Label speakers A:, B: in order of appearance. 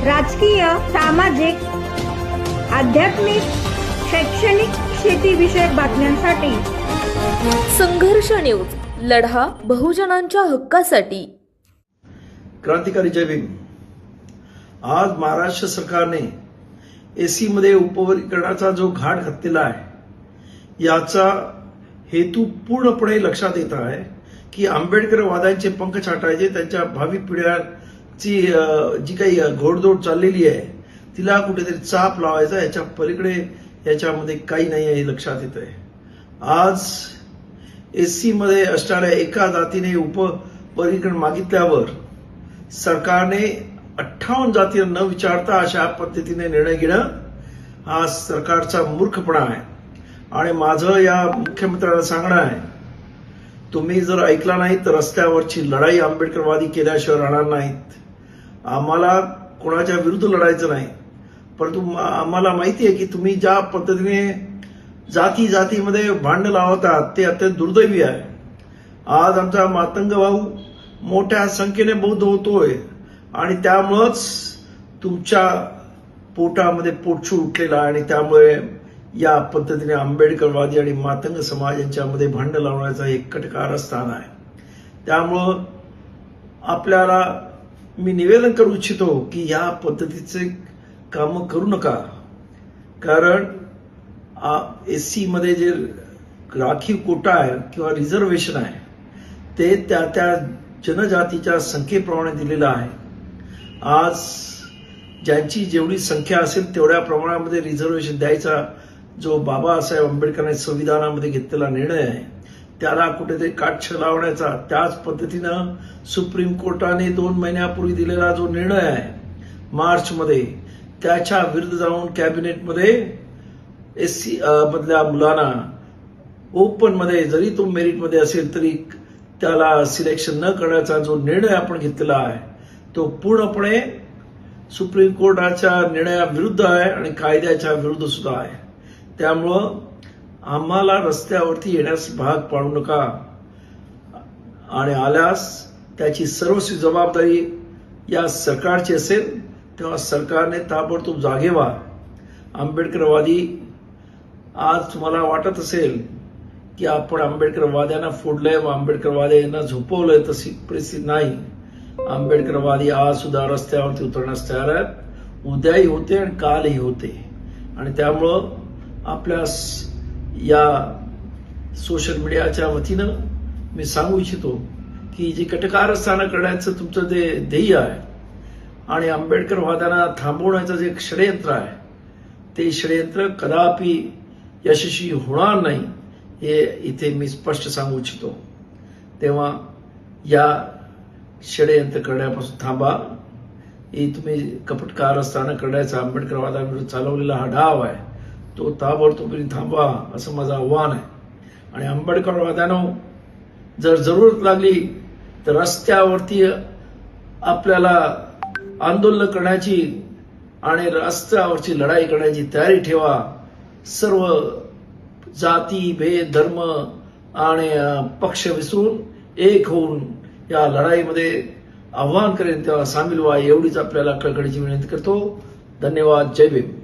A: राजकीय, सामाजिक, आध्यात्मिक, शैक्षणिक, शेतीविषयक बातम्यांसाठी
B: संघर्ष न्यूज, लढा बहुजनांच्या हक्कासाठी.
C: क्रांतिकारी जय भीम. आज महाराष्ट्र सरकारने एसी मध्ये उपवर्गीकरणाचा जो घाट घातलेला आहे याचा हेतू पूर्णपणे लक्षात येत आहे की आंबेडकरवाद्यांचे पंख छाटायचे, त्यांच्या भावी पिढ्यांची जी काही घोडदौड चाललेली आहे तिला कुठेतरी चाप लावायचा. याच्या पलीकडे याच्यामध्ये काही नाही आहे हे लक्षात येत आहे. आज एससी मध्ये असणाऱ्या एका जातीने उपवर्गीकरण मागितल्यावर सरकारने 58 जातींना न विचारता अशा पद्धतीने निर्णय घेणं हा सरकारचा मूर्खपणा आहे. आणि माझं या मुख्यमंत्र्यांना सांगणं आहे, तुम्ही जर ऐकला नाही तर रस्त्यावरची लढाई आंबेडकरवादी केल्याशिवाय राहणार नाहीत. आम्हाला कोणाच्या विरुद्ध लढायचं नाही, परंतु आम्हाला माहिती आहे की तुम्ही ज्या पद्धतीने जातीमध्ये भांडण लावतात ते अत्यंत दुर्दैवी आहे. आज आमचा मातंग भाऊ मोठ्या संख्येने बौद्ध होतोय आणि त्यामुळंच तुमच्या पोटामध्ये पोटछू उठलेला आहे आणि त्यामुळे या पद्धतीने आंबेडकरवादी आणि मातंग समाज यांच्यामध्ये भांडण लावण्याचं एक कटकारस्थान आहे. त्यामुळं आपल्याला मी निवेदन करू इच्छितो की या पद्धतीचे कामं करू नका. कारण एससी मध्ये जे राखीव कोटा आहे किंवा रिझर्वेशन आहे ते त्या जनजातीच्या संख्येप्रमाणे दिलेलं आहे. आज ज्यांची जेवढी संख्या असेल तेवढ्या प्रमाणामध्ये रिझर्वेशन द्यायचा जो बाबासाहेब आंबेडकरांनी संविधानामध्ये घेतलेला निर्णय आहे त्याला कुठेतरी काटछा लावण्याचा, त्याच पद्धतीनं सुप्रीम कोर्टाने 2 महिन्यापूर्वी दिलेला जो निर्णय आहे मार्चमध्ये त्याच्या विरुद्ध जाऊन कॅबिनेटमध्ये एससी मधल्या मुलांना ओपन मध्ये जरी तो मेरिटमध्ये असेल तरी त्याला सिलेक्शन न करण्याचा जो निर्णय आपण घेतलेला आहे तो पूर्णपणे सुप्रीम कोर्टाच्या निर्णयाविरुद्ध आहे आणि कायद्याच्या विरुद्ध सुद्धा आहे. त्यामुळं आम्हाला रस्त्यावरती येण्यास भाग पाडू नका आणि आल्यास त्याची सर्वस्वी जबाबदारी या सरकारची असेल. तेव्हा सरकारने ताबडतोब जागे व्हा. आंबेडकरवादी, आज तुम्हाला वाटत असेल की आपण आंबेडकरवाद्यांना फोडलंय व आंबेडकरवाद्यांना झोपवलंय, तशी परिस्थिती नाही. आंबेडकरवादी आज सुद्धा रस्त्यावरती उतरण्यास तयार आहेत. उद्याही होते आणि कालही होते. आणि त्यामुळं आपल्या या सोशल मीडियाच्या वतीनं मी सांगू इच्छितो की जे कटकारस्थान करण्याचं तुमचं जे ध्येय आहे आणि आंबेडकरवाद्यांना थांबवण्याचं जे षडयंत्र आहे ते षडयंत्र कदापि यशस्वी होणार नाही हे इथे मी स्पष्ट सांगू इच्छितो. तेव्हा या षडयंत्र करण्यापासून थांबा. हे तुम्ही कपटकारस्थान करण्याचा आंबेडकरवादाविरुद्ध चालवलेला हा डाव आहे तो ताबडतोब थांबवा असं माझं आव्हान आहे. आणि आंबेडकरवाद्यांनो, जर जरूरत लागली तर रस्त्यावरती आपल्याला आंदोलन करण्याची आणि रस्त्यावरची लढाई करण्याची तयारी ठेवा. सर्व जाती, भेद, धर्म आणि पक्ष विसरून एक होऊन या लढाईमध्ये आव्हान करेन तेव्हा सामील व्हा, एवढीच आपल्याला कळकळीची विनंती करतो. धन्यवाद. जय भीम.